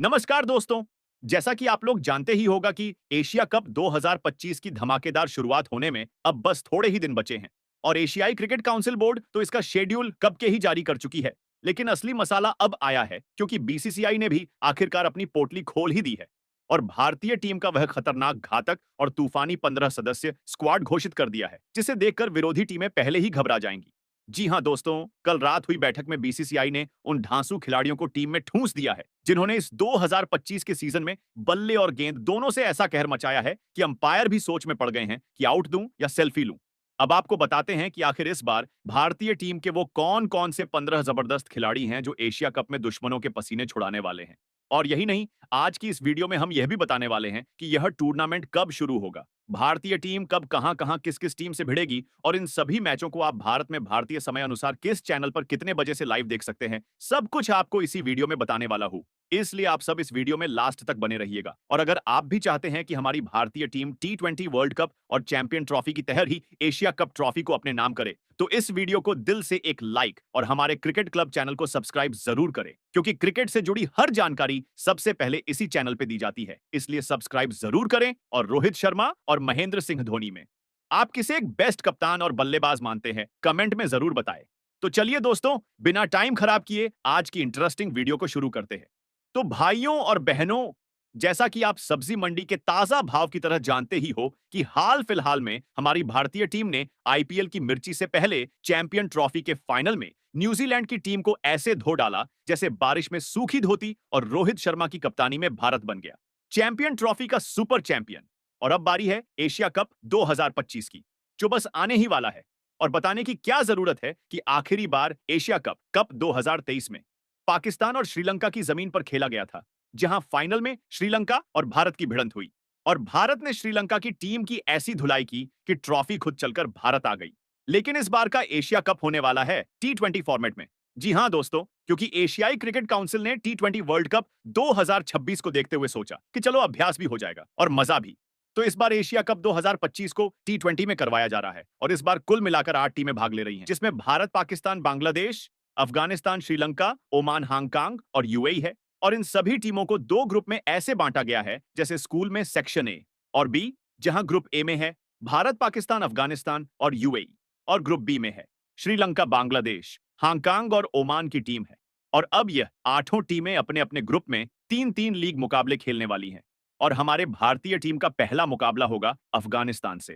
नमस्कार दोस्तों। जैसा कि आप लोग जानते ही होगा कि एशिया कप 2025 की धमाकेदार शुरुआत होने में अब बस थोड़े ही दिन बचे हैं और एशियाई क्रिकेट काउंसिल बोर्ड तो इसका शेड्यूल कब के ही जारी कर चुकी है। लेकिन असली मसाला अब आया है क्योंकि बीसीसीआई ने भी आखिरकार अपनी पोटली खोल ही दी है और भारतीय टीम का वह खतरनाक, घातक और तूफानी 15 सदस्य स्क्वाड घोषित कर दिया है, जिसे देखकर विरोधी टीमें पहले ही घबरा जाएंगी। जी हां दोस्तों, कल रात हुई बैठक में बीसीसीआई ने उन धांसू खिलाड़ियों को टीम में ठूंस दिया है जिन्होंने इस 2025 के सीजन में बल्ले और गेंद दोनों से ऐसा कहर मचाया है कि अंपायर भी सोच में पड़ गए हैं कि आउट दूं या सेल्फी लूं। अब आपको बताते हैं कि आखिर इस बार भारतीय टीम के वो कौन-कौन से 15 जबरदस्त खिलाड़ी हैं जो एशिया कप में दुश्मनों के पसीने छुड़ाने वाले हैं। और यही नहीं, आज की इस वीडियो में हम यह भी बताने वाले हैं कि यह टूर्नामेंट कब शुरू होगा, भारतीय टीम कब कहां-कहां किस-किस टीम से भिड़ेगी और इन सभी मैचों को आप भारत में भारतीय समय अनुसार किस चैनल पर कितने बजे से लाइव देख सकते हैं। सब कुछ आपको इसी वीडियो में बताने वाला हूं। इसलिए आप सब इस वीडियो में लास्ट तक बने रहिएगा। और अगर आप भी चाहते हैं कि हमारी भारतीय टीम टी20 वर्ल्ड कप और चैंपियन ट्रॉफी की तरह ही एशिया कप ट्रॉफी को अपने नाम करे, तो इस वीडियो को दिल से एक लाइक और हमारे क्रिकेट क्लब चैनल को सब्सक्राइब जरूर करें, क्योंकि क्रिकेट से जुड़ी हर जानकारी सबसे पहले इसी चैनल पे दी जाती है। इसलिए सब्सक्राइब जरूर करें और रोहित शर्मा और महेंद्र सिंह धोनी में आप किसे एक बेस्ट कप्तान और बल्लेबाज मानते हैं, कमेंट में जरूर बताएं। तो चलिए दोस्तों, बिना टाइम खराब किए आज की इंटरेस्टिंग वीडियो को शुरू करते हैं। तो भाइयों और बहनों, जैसा कि आप सब्जी मंडी के ताजा भाव की तरह जानते ही हो कि हाल फिलहाल में हमारी भारतीय टीम ने आईपीएल की मिर्ची से पहले चैंपियन ट्रॉफी के फाइनल में न्यूजीलैंड की टीम को ऐसे धो डाला जैसे बारिश में सूखी धोती, और रोहित शर्मा की कप्तानी में भारत बन गया चैंपियन ट्रॉफी का सुपर चैंपियन। और अब बारी है एशिया कप 2025 की, जो बस आने ही वाला है। और बताने की क्या जरूरत है कि आखिरी बार एशिया कप कप 2023 में पाकिस्तान और श्रीलंका की जमीन पर खेला गया था, जहां फाइनल में श्रीलंका और भारत की भिड़ंत हुई और भारत ने श्रीलंका की टीम की ऐसी धुलाई की कि ट्रॉफी खुद चलकर भारत आ गई। लेकिन इस बार का एशिया कप होने वाला है टी20 फॉर्मेट में। जी हां दोस्तों, क्योंकि एशियाई क्रिकेट काउंसिल ने टी20 वर्ल्ड कप 2026 को देखते हुए सोचा कि चलो अभ्यास भी हो जाएगा और मजा भी। तो इस बार एशिया कप 2025 को टी20 में करवाया जा रहा है और इस बार कुल मिलाकर 8 टीमें भाग ले रही हैं, जिसमें भारत, पाकिस्तान, बांग्लादेश, अफगानिस्तान, श्रीलंका, ओमान, हांगकांग और यूएई है। और इन सभी टीमों को दो ग्रुप में ऐसे बांटा गया है जैसे स्कूल में सेक्शन ए और बी, जहां ग्रुप ए में है भारत, पाकिस्तान, अफगानिस्तान और यूएई, और ग्रुप बी में है श्रीलंका, बांग्लादेश, हांगकांग और ओमान की टीम है। और अब यह आठों टीमें अपने अपने ग्रुप में तीन तीन लीग मुकाबले खेलने वाली हैं और हमारे भारतीय टीम का पहला मुकाबला होगा अफगानिस्तान से,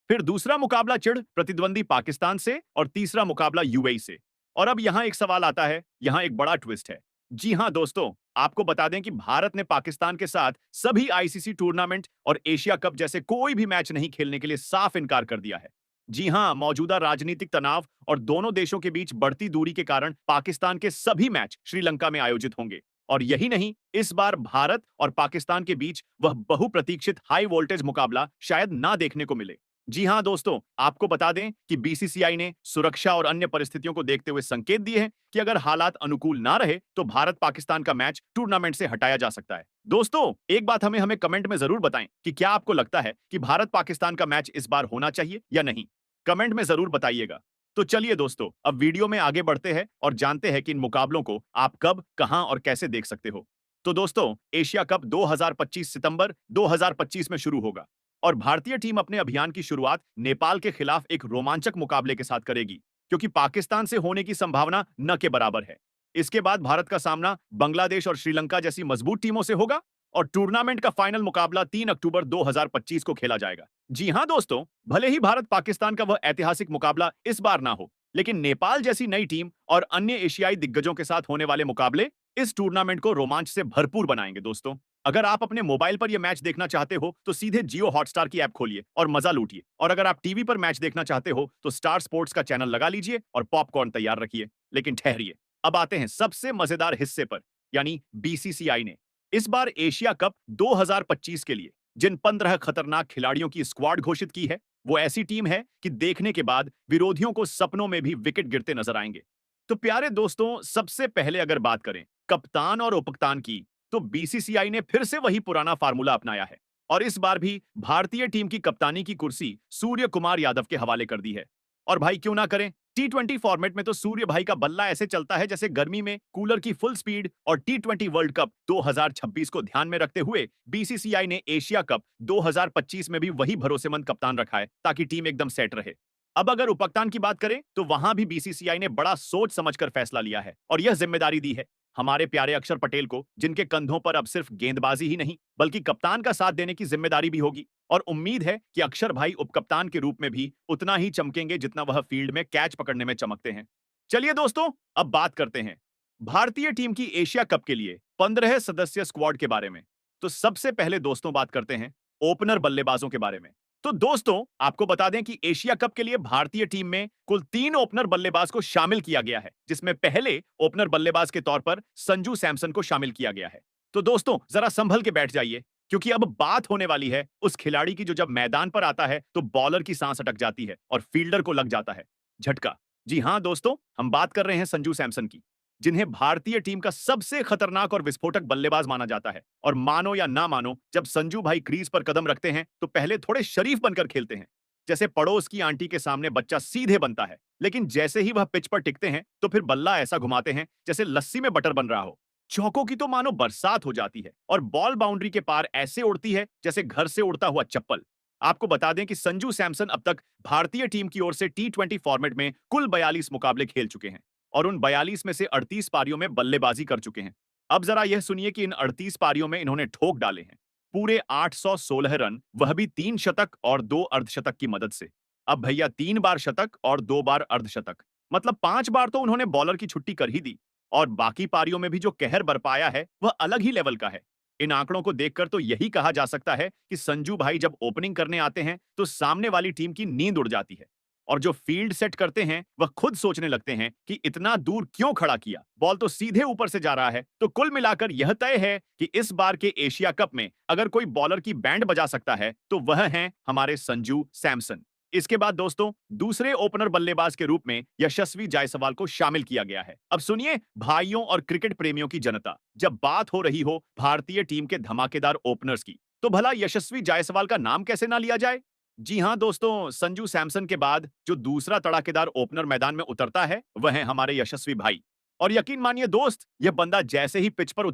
फिर दूसरा मुकाबला चिढ़ प्रतिद्वंदी पाकिस्तान से और तीसरा मुकाबला यूएई से। और अब यहां एक सवाल आता है, यहां एक बड़ा ट्विस्ट है। जी हां दोस्तों, आपको बता दें कि भारत ने पाकिस्तान के साथ सभी आईसीसी टूर्नामेंट और एशिया कप जैसे कोई भी मैच नहीं खेलने के लिए साफ इनकार कर दिया है। जी हां, मौजूदा राजनीतिक तनाव और दोनों देशों के बीच बढ़ती दूरी के कारण पाकिस्तान के सभी मैच श्रीलंका में आयोजित होंगे। और यही नहीं, इस बार भारत और पाकिस्तान के बीच वह बहुप्रतीक्षित हाई वोल्टेज मुकाबला शायद ना देखने को मिले। जी हां दोस्तों, आपको बता दें कि बीसीसीआई ने सुरक्षा और अन्य परिस्थितियों को देखते हुए संकेत दिए हैं कि अगर हालात अनुकूल ना रहे तो भारत पाकिस्तान का मैच टूर्नामेंट से हटाया जा सकता है। दोस्तों, एक बात हमें हमें कमेंट में जरूर बताएं कि क्या आपको लगता है कि भारत पाकिस्तान का मैच इस बार होना चाहिए या नहीं। कमेंट में जरूर बताइएगा। तो चलिए दोस्तों, अब वीडियो में आगे बढ़ते हैं और जानते हैं कि इन मुकाबलों को आप कब, कहां और कैसे देख सकते हो। तो दोस्तों, एशिया कप 2025 सितंबर 2025 में शुरू होगा और भारतीय टीम अपने अभियान की शुरुआत नेपाल के खिलाफ एक रोमांचक मुकाबले के साथ करेगी, क्योंकि पाकिस्तान से होने की संभावना न के बराबर है। इसके बाद भारत का सामना बांग्लादेश और श्रीलंका जैसी मजबूत टीमों से होगा और टूर्नामेंट का फाइनल मुकाबला 3 अक्टूबर 2025 को खेला जाएगा। जी हां दोस्तों, भले ही भारत पाकिस्तान का वह ऐतिहासिक मुकाबला इस बार ना हो, लेकिन नेपाल जैसी नई टीम और अन्य एशियाई दिग्गजों के साथ होने वाले मुकाबले इस टूर्नामेंट को रोमांच से भरपूर बनाएंगे। दोस्तों, अगर आप अपने मोबाइल पर यह मैच देखना चाहते हो तो सीधे जियो हॉटस्टार की ऐप खोलिए और मजा लूटिए, और अगर आप टीवी पर मैच देखना चाहते हो तो स्टार स्पोर्ट्स का चैनल लगा लीजिए और पॉपकॉर्न तैयार रखिए। लेकिन ठहरिए, अब आते हैं सबसे मजेदार हिस्से पर, यानी बीसीसीआई ने इस बार एशिया कप 2025 के लिए जिन 15 खतरनाक खिलाड़ियों की स्क्वाड घोषित की है, वो ऐसी टीम है कि देखने के बाद विरोधियों को सपनों में भी विकेट गिरते नजर आएंगे। तो प्यारे दोस्तों, सबसे पहले अगर बात करें कप्तान और उपकप्तान की, तो बीसीसीआई ने फिर से वही पुराना फार्मूला अपनाया है और इस बार भी भारतीय टीम की कप्तानी की कुर्सी सूर्य कुमार यादव के हवाले कर दी है। और भाई क्यों ना करें, T20 फॉर्मेट में तो सूर्य भाई का बल्ला ऐसे चलता है जैसे गर्मी में कूलर की फुल स्पीड। और T20 वर्ल्ड कप 2026 को ध्यान में रखते हुए बीसीसीआई ने एशिया कप 2025 में भी वही भरोसेमंद कप्तान रखा है ताकि टीम एकदम सेट रहे। अब अगर उपकप्तान की बात करें तो वहां भी बीसीसीआई ने बड़ा सोच समझकर फैसला लिया है और यह जिम्मेदारी दी है हमारे प्यारे अक्षर पटेल को, जिनके कंधों पर अब सिर्फ गेंदबाजी ही नहीं बल्कि कप्तान का साथ देने की जिम्मेदारी भी होगी। और उम्मीद है कि अक्षर भाई उपकप्तान के रूप में भी उतना ही चमकेंगे जितना वह फील्ड में कैच पकड़ने में चमकते हैं। चलिए दोस्तों, अब बात करते हैं भारतीय टीम की एशिया कप के लिए 15 सदस्य स्क्वाड के बारे में। तो सबसे पहले दोस्तों बात करते हैं ओपनर बल्लेबाजों के बारे में। तो दोस्तों, आपको बता दें कि एशिया कप के लिए भारतीय टीम में कुल 3 ओपनर बल्लेबाज को शामिल किया गया है, जिसमें पहले ओपनर बल्लेबाज के तौर पर संजू सैमसन को शामिल किया गया है। तो दोस्तों, जरा संभल के बैठ जाइए, क्योंकि अब बात होने वाली है उस खिलाड़ी की जो जब मैदान पर आता है तो बॉलर की सांस अटक जाती है और फील्डर को लग जाता है झटका। जी हां दोस्तों, हम बात कर रहे हैं संजू सैमसन की, जिन्हें भारतीय टीम का सबसे खतरनाक और विस्फोटक बल्लेबाज माना जाता है। और मानो या ना मानो, जब संजू भाई क्रीज पर कदम रखते हैं तो पहले थोड़े शरीफ बनकर खेलते हैं, जैसे पड़ोस की आंटी के सामने बच्चा सीधे बनता है। लेकिन जैसे ही वह पिच पर टिकते हैं तो फिर बल्ला ऐसा घुमाते हैं जैसे लस्सी में बटर बन रहा हो। चौकों की तो मानो बरसात हो जाती है और बॉल बाउंड्री के पार ऐसे उड़ती है जैसे घर से उड़ता हुआ चप्पल। आपको बता दें कि संजू सैमसन अब तक भारतीय टीम की ओर से T20 फॉर्मेट में कुल 42 मुकाबले खेल चुके हैं और उन 42 में से 38 पारियों में बल्लेबाजी कर चुके हैं। अब जरा यह सुनिए कि इन 38 पारियों में इन्होंने ठोक डाले हैं पूरे 816 रन, वह भी 3 शतक और 2 अर्धशतक की मदद से। अब भैया 3 बार शतक और 2 बार अर्धशतक, मतलब 5 बार तो उन्होंने बॉलर की छुट्टी कर ही दी। और बाकी पारियों में भी जो कहर बरपाया है वह अलग ही लेवल का है। इन आंकड़ों को देखकर तो यही कहा जा सकता है कि संजू भाई जब ओपनिंग करने आते हैं तो सामने वाली टीम की नींद उड़ जाती है और जो फील्ड सेट करते हैं वह खुद सोचने लगते हैं कि इतना दूर क्यों खड़ा किया, बॉल तो सीधे ऊपर से जा रहा है। तो कुल मिलाकर यह तय है कि इस बार के एशिया कप में अगर कोई बॉलर की बैंड बजा सकता है तो वह हैं हमारे संजू सैमसन। इसके बाद दोस्तों, दूसरे ओपनर बल्लेबाज के रूप में यशस्वी जायसवाल को शामिल किया गया है। अब सुनिए भाइयों और क्रिकेट प्रेमियों की जनता, जब बात हो रही हो भारतीय टीम के धमाकेदार ओपनर्स की, तो भला यशस्वी जायसवाल का नाम कैसे ना लिया जाए। जी हां दोस्तों, संजू सैमसन के बाद जो दूसरा तड़ाकेदार ओपनर मैदान में उतरता है वह है हमारे यशस्वी भाई। और यकीन मानिए दोस्त, यह बंदा जैसे ही पिच पर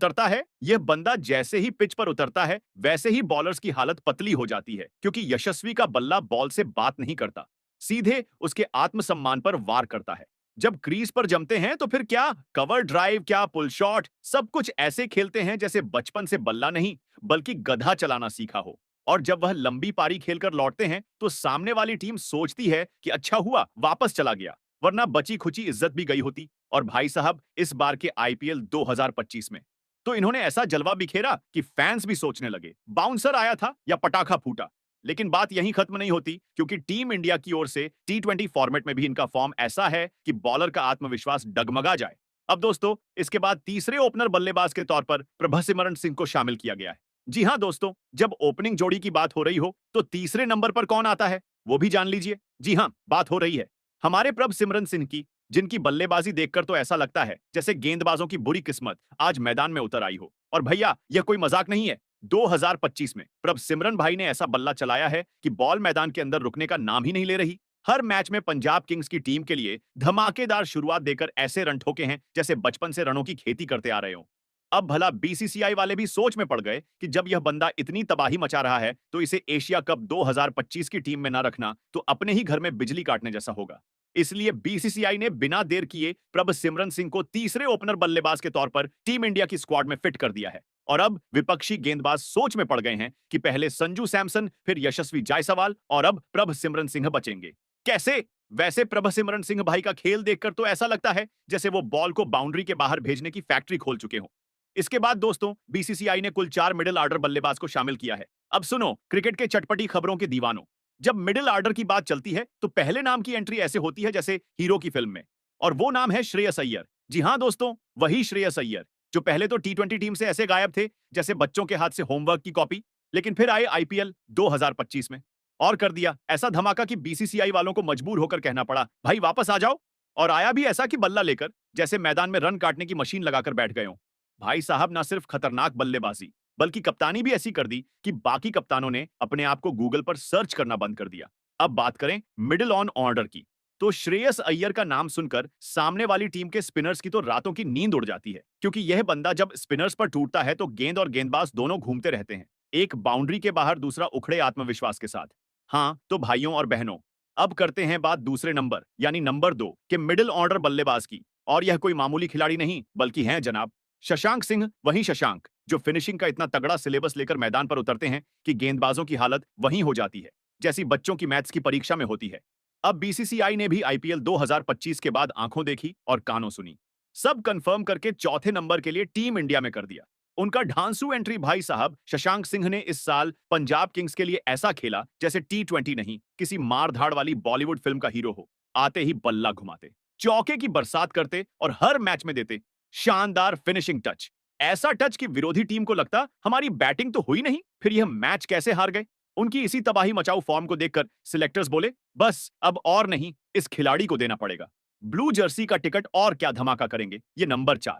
उतरता है वैसे ही बॉलर्स की हालत पतली हो जाती है, क्योंकि यशस्वी का बल्ला बॉल से बात नहीं करता, सीधे उसके आत्मसम्मान पर वार करता है। जब क्रीज पर जमते हैं तो फिर क्या कवर ड्राइव, क्या पुल शॉट, सब कुछ ऐसे खेलते हैं जैसे बचपन से बल्ला नहीं बल्कि गधा चलाना सीखा हो। और जब वह लंबी पारी खेलकर लौटते हैं तो सामने वाली टीम सोचती है कि अच्छा हुआ वापस चला गया, वरना बची खुची इज्जत भी गई होती। और भाई साहब, इस बार के आईपीएल 2025 में तो इन्होंने ऐसा जलवा बिखेरा कि फैंस भी सोचने लगे बाउंसर आया था या पटाखा फूटा। लेकिन बात यहीं खत्म नहीं होती, क्योंकि टीम इंडिया की ओर से T20 फॉर्मेट में भी इनका फॉर्म ऐसा है कि बॉलर का आत्मविश्वास डगमगा जाए। अब दोस्तों, इसके बाद तीसरे ओपनर बल्लेबाज के तौर पर प्रभसिमरन सिंह को शामिल किया गया है। जी हां दोस्तों, जब ओपनिंग जोड़ी की बात हो रही हो तो तीसरे नंबर पर कौन आता है वो भी जान लीजिए। जी हां, बात हो रही है हमारे प्रभसिमरन सिंह की, जिनकी बल्लेबाजी देखकर तो ऐसा लगता है जैसे गेंदबाजों की बुरी किस्मत आज मैदान में उतर आई हो। और भैया, यह कोई मजाक नहीं है। 2025 में प्रभसिमरन भाई ने ऐसा बल्ला चलाया है कि बॉल मैदान के अंदर रुकने का नाम ही नहीं ले रही। हर मैच में पंजाब किंग्स की टीम के लिए धमाकेदार शुरुआत देकर ऐसे रन ठोके हैं जैसे बचपन से रनों की खेती करते आ रहे हो। अब भला बीसीसीआई वाले भी सोच में पड़ गए कि जब यह बंदा इतनी तबाही मचा रहा है तो इसे एशिया कप 2025 की टीम में ना रखना तो अपने ही घर में बिजली काटने जैसा होगा। इसलिए बीसीसीआई ने बिना देर किए प्रभसिमरन सिंह को तीसरे ओपनर बल्लेबाज के तौर पर टीम इंडिया की स्क्वाड में फिट कर दिया है। और अब विपक्षी गेंदबाज सोच में पड़ गए हैं कि पहले संजू सैमसन, फिर यशस्वी जायसवाल और अब प्रभसिमरन सिंह बचेंगे। कैसे? वैसे प्रभसिमरन सिंह भाई का खेल देखकर तो ऐसा लगता है जैसे वो बॉल को बाउंड्री के बाहर भेजने की फैक्ट्री खोल चुके हों। इसके बाद दोस्तों, बीसीसीआई ने कुल 4 मिडिल ऑर्डर बल्लेबाज को शामिल किया है। अब सुनो क्रिकेट के चटपटी खबरों के दीवानों, जब मिडिल ऑर्डर की बात चलती है तो पहले नाम की एंट्री ऐसे होती है जैसे हीरो की फिल्म में, और वो नाम है श्रेयस अय्यर। जी हां दोस्तों, वही श्रेयस अय्यर जो पहले तो T20 टीम से ऐसे गायब थे जैसे बच्चों के हाथ से होमवर्क की कॉपी, लेकिन फिर आए आईपीएल 2025 में और कर दिया ऐसा धमाका कि बीसीसीआई वालों को मजबूर होकर कहना पड़ा, भाई वापस आ जाओ। और आया भी ऐसा कि बल्ला लेकर जैसे मैदान में रन काटने की मशीन लगाकर बैठ गए हो। भाई साहब, ना सिर्फ खतरनाक बल्लेबाजी बल्कि कप्तानी भी ऐसी कर दी कि बाकी कप्तानों ने अपने आप को गूगल पर सर्च करना बंद कर दिया। अब बात करें मिडिल ऑन ऑर्डर की, तो श्रेयस अय्यर का नाम सुनकर सामने वाली टीम के स्पिनर्स की तो रातों की नींद उड़ जाती है, क्योंकि यह बंदा जब स्पिनर्स पर टूटता है तो गेंद और गेंदबाज दोनों घूमते रहते हैं, एक बाउंड्री के बाहर, दूसरा उखड़े आत्मविश्वास के साथ। हाँ, तो भाइयों और बहनों, अब करते हैं बात दूसरे नंबर यानी नंबर 2 के मिडिल ऑर्डर बल्लेबाज की। और यह कोई मामूली खिलाड़ी नहीं, बल्कि हैं जनाब शशांक सिंह, वही शशांक जो फिनिशिंग का इतना तगड़ा सिलेबस लेकर मैदान पर उतरते हैं कि गेंदबाजों की हालत वहीं हो जाती है, जैसी बच्चों की मैथ्स की परीक्षा में होती है। अब बीसीसीआई ने भी आईपीएल 2025 के बाद आंखों देखी और कानों सुनी। सब कंफर्म करके चौथे नंबर के लिए टीम इंडिया में कर दिया। उनका ढांसू एंट्री भाई साहब शशांक सिंह ने इस साल पंजाब किंग्स के लिए ऐसा खेला जैसे T20 नहीं, किसी मार-धाड़ वाली बॉलीवुड फिल्म का हीरो हो। आते ही बल्ला घुमाते, चौके की बरसात करते और हर मैच में देते शानदार फिनिशिंग टच। ऐसा टच कि विरोधी टीम को लगता हमारी बैटिंग तो हुई नहीं, फिर यह मैच कैसे हार गए। उनकी इसी तबाही मचाऊ फॉर्म को देखकर सिलेक्टर्स बोले, बस अब और नहीं, इस खिलाड़ी को देना पड़ेगा। ब्लू जर्सी का टिकट और क्या धमाका करेंगे ये नंबर 4।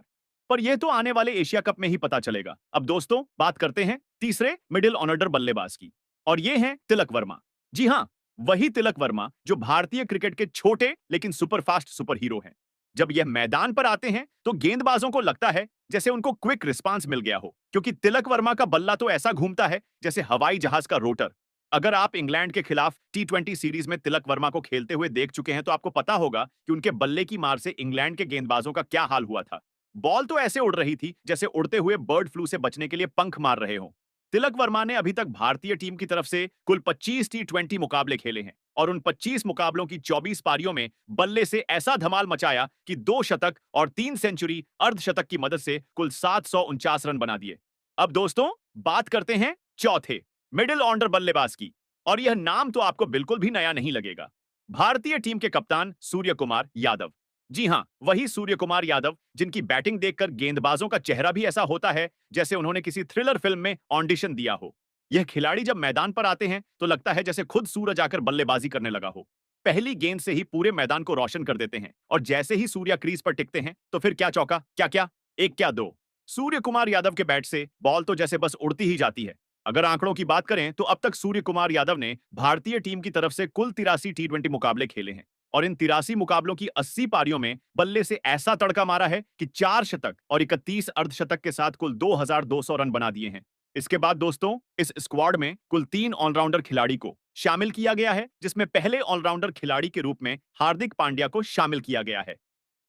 पर यह तो आने वाले एशिया कप में ही पता चलेगा। अब दोस्तों, बात करते हैं तीसरे मिडिल ऑर्डर बल्लेबाज की, और ये हैं तिलक वर्मा। जी हां, वही तिलक वर्मा जो भारतीय क्रिकेट के छोटे लेकिन सुपरफास्ट सुपर हीरो हैं। जब यह मैदान पर आते हैं तो गेंदबाजों को लगता है जैसे उनको क्विक रिस्पांस मिल गया हो, क्योंकि तिलक वर्मा का बल्ला तो ऐसा घूमता है जैसे हवाई जहाज का रोटर। अगर आप इंग्लैंड के खिलाफ T20 सीरीज में तिलक वर्मा को खेलते हुए देख चुके हैं तो आपको पता होगा कि उनके बल्ले की मार से इंग्लैंड के गेंदबाजों का क्या हाल हुआ था। बॉल तो ऐसे उड़ रही थी जैसे उड़ते हुए बर्ड फ्लू से बचने के लिए पंख मार रहे हो। तिलक वर्मा ने अभी तक भारतीय टीम की तरफ से कुल 25 T20 मुकाबले खेले हैं और उन 25 मुकाबलों की 24 पारियों में बल्ले से ऐसा धमाल मचाया कि 2 शतक और 3 सेंचुरी अर्धशतक की मदद से कुल 749 रन बना दिए। अब दोस्तों, बात करते हैं चौथे मिडिल ऑर्डर बल्लेबाज की, और यह नाम तो आपको बिल्कुल भी नया नहीं लगेगा। भारतीय टीम के कप्तान सूर्य कुमार यादव। जी हां, वही सूर्य कुमार यादव जिनकी बैटिंग देखकर गेंदबाजों का चेहरा भी ऐसा होता है जैसे उन्होंने किसी थ्रिलर फिल्म में ऑडिशन दिया हो। यह खिलाड़ी जब मैदान पर आते हैं तो लगता है जैसे खुद सूरज आकर बल्लेबाजी करने लगा हो। पहली गेंद से ही पूरे मैदान को रोशन कर देते हैं, और जैसे ही सूर्य क्रीज पर टिकते हैं तो फिर क्या चौका, क्या क्या, एक क्या दो। सूर्य कुमार यादव के बैट से बॉल तो जैसे बस उड़ती ही जाती है। अगर आंकड़ों की बात करें तो अब तक सूर्य कुमार यादव ने भारतीय टीम की तरफ से कुल 83 T20 मुकाबले खेले हैं, और इन 83 मुकाबलों की 80 पारियों में बल्ले से ऐसा तड़का मारा है कि 4 शतक और 31 अर्धशतक के साथ कुल 2200 रन बना दिए हैं। इसके बाद दोस्तों, इस स्क्वाड में कुल 3 ऑलराउंडर खिलाड़ी को शामिल किया गया है, जिसमें पहले ऑलराउंडर खिलाड़ी के रूप में हार्दिक पांड्या को शामिल किया गया है।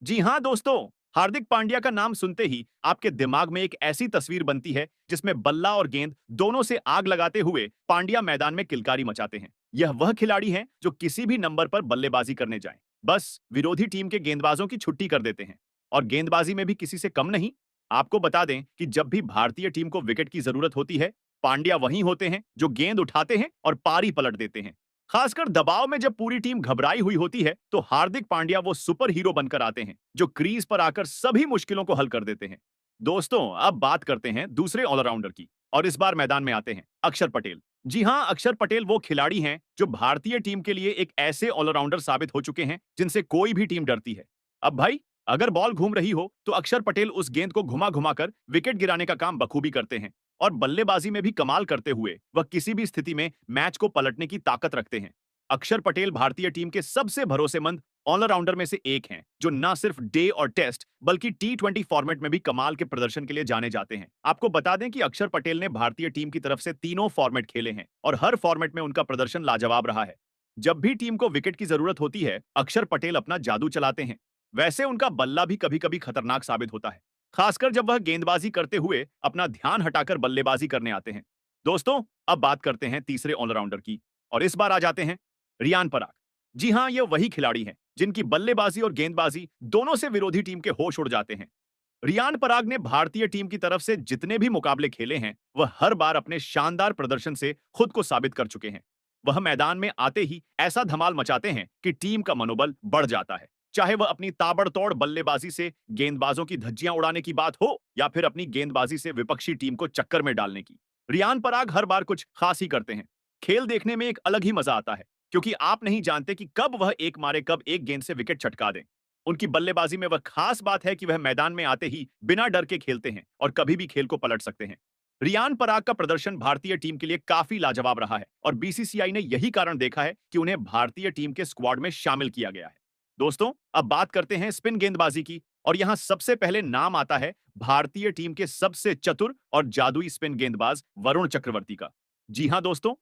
जी हां दोस्तों, हार्दिक पांड्या का नाम सुनते ही आपके दिमाग में एक ऐसी तस्वीर बनती है जिसमें बल्ला और गेंद दोनों से आग लगाते हुए पांड्या मैदान में किलकारी मचाते हैं। यह वह खिलाड़ी हैं जो किसी भी नंबर पर बल्लेबाजी करने जाएं, बस विरोधी टीम के गेंदबाजों की छुट्टी कर देते हैं, और गेंदबाजी में भी किसी से कम नहीं। आपको बता दें कि जब भी भारतीय टीम को विकेट की जरूरत होती है, पांड्या वहीं होते हैं जो गेंद उठाते हैं और पारी पलट देते हैं। खासकर दबाव में जब पूरी टीम घबराई हुई होती है तो हार्दिक पांड्या वो सुपर हीरो बनकर आते हैं जो क्रीज पर आकर सभी मुश्किलों को हल कर देते हैं। दोस्तों, अब बात करते हैं दूसरे ऑलराउंडर की, और इस बार मैदान में आते हैं अक्षर पटेल। जी हां, अक्षर पटेल वो खिलाड़ी हैं जो भारतीय टीम के लिए एक ऐसे ऑलराउंडर साबित हो चुके हैं जिनसे कोई भी टीम डरती है। अब भाई, अगर बॉल घूम रही हो तो अक्षर पटेल उस गेंद को घुमा घुमा कर विकेट गिराने का काम बखूबी करते हैं, और बल्लेबाजी में भी कमाल करते हुए वह किसी भी स्थिति में मैच को पलटने की ताकत रखते हैं। अक्षर पटेल भारतीय टीम के सबसे भरोसेमंद ऑलराउंडर में से एक हैं, जो न सिर्फ डे और टेस्ट बल्कि T20 फॉर्मेट में भी कमाल के प्रदर्शन के लिए जाने जाते हैं। आपको बता दें कि अक्षर पटेल ने भारतीय टीम की तरफ से तीनों फॉर्मेट खेले हैं और हर फॉर्मेट में उनका प्रदर्शन लाजवाब रहा है। जब भी टीम को विकेट की जरूरत होती है, अक्षर पटेल अपना जादू चलाते हैं। वैसे उनका बल्ला भी कभी-कभी खतरनाक साबित होता है, खासकर जब वह गेंदबाजी करते हुए अपना ध्यान हटाकर बल्लेबाजी करने आते हैं। दोस्तों, अब बात करते हैं तीसरे ऑलराउंडर की, और इस बार आ जाते हैं रियान पराग। जी हां, ये वही खिलाड़ी हैं जिनकी बल्लेबाजी और गेंदबाजी दोनों से विरोधी टीम के होश उड़ जाते हैं। रियान पराग ने भारतीय टीम की तरफ से जितने भी मुकाबले खेले हैं, वह हर बार अपने शानदार प्रदर्शन से खुद को साबित कर चुके हैं। वह मैदान में आते ही ऐसा धमाल मचाते हैं कि टीम का मनोबल बढ़ जाता है। चाहे वह अपनी ताबड़तोड़ बल्लेबाजी से गेंदबाजों की धज्जियां उड़ाने की बात हो, या फिर अपनी गेंदबाजी से विपक्षी टीम को चक्कर में डालने की। रियान पराग हर बार कुछ खास ही करते हैं। खेल देखने में एक अलग ही मजा आता है, क्योंकि आप नहीं जानते कि कब वह एक मारे, कब एक गेंद से विकेट छटका दें। उनकी बल्लेबाजी में वह खास बात है कि वह मैदान में आते ही बिना डर के खेलते हैं और कभी भी खेल को पलट सकते हैं। रियान पराग का प्रदर्शन भारतीय टीम के लिए काफी लाजवाब रहा है, और बीसीसीआई ने यही कारण देखा है कि उन्हें भारतीय टीम के स्क्वाड में शामिल किया गया है। दोस्तों, अब बात करते हैं स्पिन गेंदबाजी की और यहां सबसे पहले नाम आता है भारतीय टीम के सबसे चतुर और जादुई स्पिन गेंदबाज वरुण चक्रवर्ती का। जी हां दोस्तों,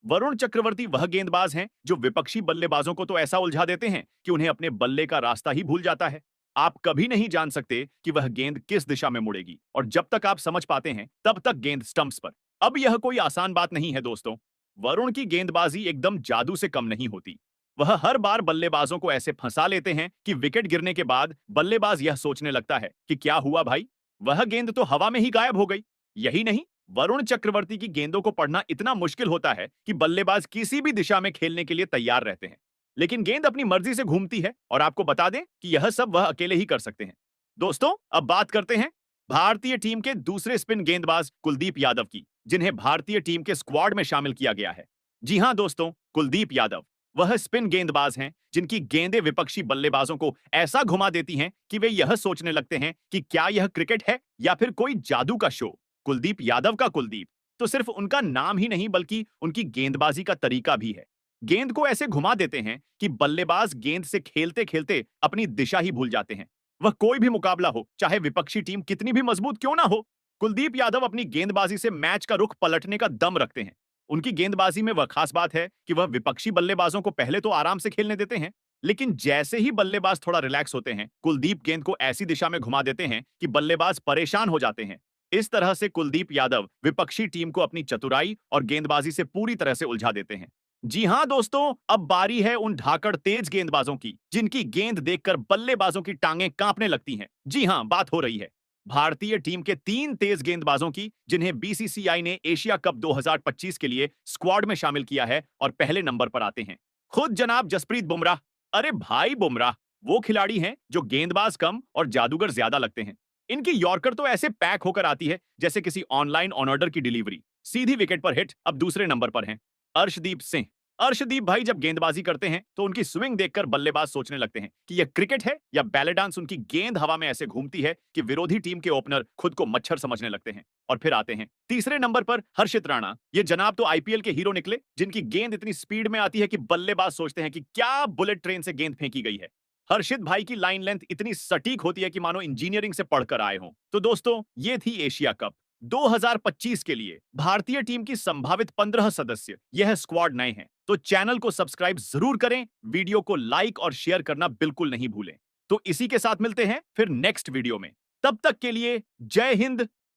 वरुण चक्रवर्ती वह गेंदबाज हैं जो विपक्षी बल्लेबाजों को तो ऐसा उलझा देते हैं कि उन्हें अपने बल्ले का रास्ता ही भूल जाता है। आप कभी नहीं जान सकते कि वह गेंद किस दिशा में मुड़ेगी और जब तक आप समझ पाते हैं तब तक गेंद स्टंप्स पर। अब यह कोई आसान बात नहीं है दोस्तों। वरुण की गेंदबाजी एकदम जादू से कम नहीं होती। वह हर बार बल्लेबाजों को ऐसे फंसा लेते हैं कि विकेट गिरने के बाद बल्लेबाज यह सोचने लगता है कि क्या हुआ भाई, वह गेंद तो हवा में ही गायब हो गई। यही नहीं, वरुण चक्रवर्ती की गेंदों को पढ़ना इतना मुश्किल होता है कि बल्लेबाज किसी भी दिशा में खेलने के लिए तैयार रहते हैं, लेकिन गेंद अपनी मर्जी से घूमती है और आपको बता दें कि यह सब वह अकेले ही कर सकते हैं। दोस्तों, अब बात करते हैं भारतीय टीम के दूसरे स्पिन गेंदबाज कुलदीप यादव की, जिन्हें भारतीय टीम के स्क्वाड में शामिल किया गया है। जी हां दोस्तों, कुलदीप यादव वह स्पिन गेंदबाज हैं जिनकी गेंदें विपक्षी बल्लेबाजों को ऐसा घुमा देती हैं कि वे यह सोचने लगते हैं कि क्या यह क्रिकेट है या फिर कोई जादू का शो। कुलदीप यादव का कुलदीप तो सिर्फ उनका नाम ही नहीं बल्कि उनकी गेंदबाजी का तरीका भी है। गेंद को ऐसे घुमा देते हैं कि बल्लेबाज गेंद से खेलते खेलते अपनी दिशा ही भूल जाते हैं। वह कोई भी मुकाबला हो, चाहे विपक्षी टीम कितनी भी मजबूत क्यों ना हो, कुलदीप यादव अपनी गेंदबाजी से मैच का रुख पलटने का दम रखते हैं। उनकी गेंदबाजी में वह खास बात है कि वह विपक्षी बल्लेबाजों को पहले तो आराम से खेलने देते हैं, लेकिन जैसे ही बल्लेबाज थोड़ा रिलैक्स होते हैं, कुलदीप गेंद को ऐसी दिशा में घुमा देते हैं कि बल्लेबाज परेशान हो जाते हैं। इस तरह से कुलदीप यादव विपक्षी टीम को अपनी चतुराई और गेंदबाजी से पूरी तरह से उलझा देते हैं। जी हां दोस्तों, अब बारी है उन धाकड़ तेज गेंदबाजों की जिनकी गेंद देखकर बल्लेबाजों की टांगें कांपने लगती हैं। जी हां, बात हो रही है भारतीय टीम के 3 तेज गेंदबाजों की, जिन्हें बीसीसीआई ने एशिया कप 2025 के लिए स्क्वाड में शामिल किया है और पहले नंबर पर आते हैं। खुद जनाब जसप्रीत बुमराह। अरे भाई बुमराह, वो खिलाड़ी हैं जो गेंदबाज कम और जादूगर ज्यादा लगते हैं। इनकी यॉर्कर तो ऐसे पैक होकर आती है जैसे किसी ऑनलाइन ऑर्डर की डिलीवरी। सीधी विकेट पर हिट, अब दूसरे नंबर पर हैं अर्शदीप सिंह। अर्शदीप भाई जब गेंदबाजी करते हैं तो उनकी स्विंग देखकर बल्लेबाज सोचने लगते हैं कि यह क्रिकेट है या बैले डांस। उनकी गेंद हवा में ऐसे घूमती है कि विरोधी टीम के ओपनर खुद को मच्छर समझने लगते हैं। और फिर आते हैं तीसरे नंबर पर हर्षित राणा। ये जनाब तो आईपीएल के हीरो निकले, जिनकी गेंद इतनी स्पीड में आती है कि बल्लेबाज सोचते हैं कि क्या बुलेट ट्रेन से गेंद फेंकी गई है। हर्षित भाई की लाइन लेंथ इतनी सटीक होती है कि मानो इंजीनियरिंग से पढ़कर आए हों। तो दोस्तों, ये थी एशिया कप 2025 के लिए भारतीय टीम की संभावित 15 सदस्य। यह स्क्वाड नए हैं तो चैनल को सब्सक्राइब जरूर करें, वीडियो को लाइक और शेयर करना बिल्कुल नहीं भूलें। तो इसी के साथ मिलते हैं फिर नेक्स्ट वीडियो में। तब तक के लिए जय हिंद,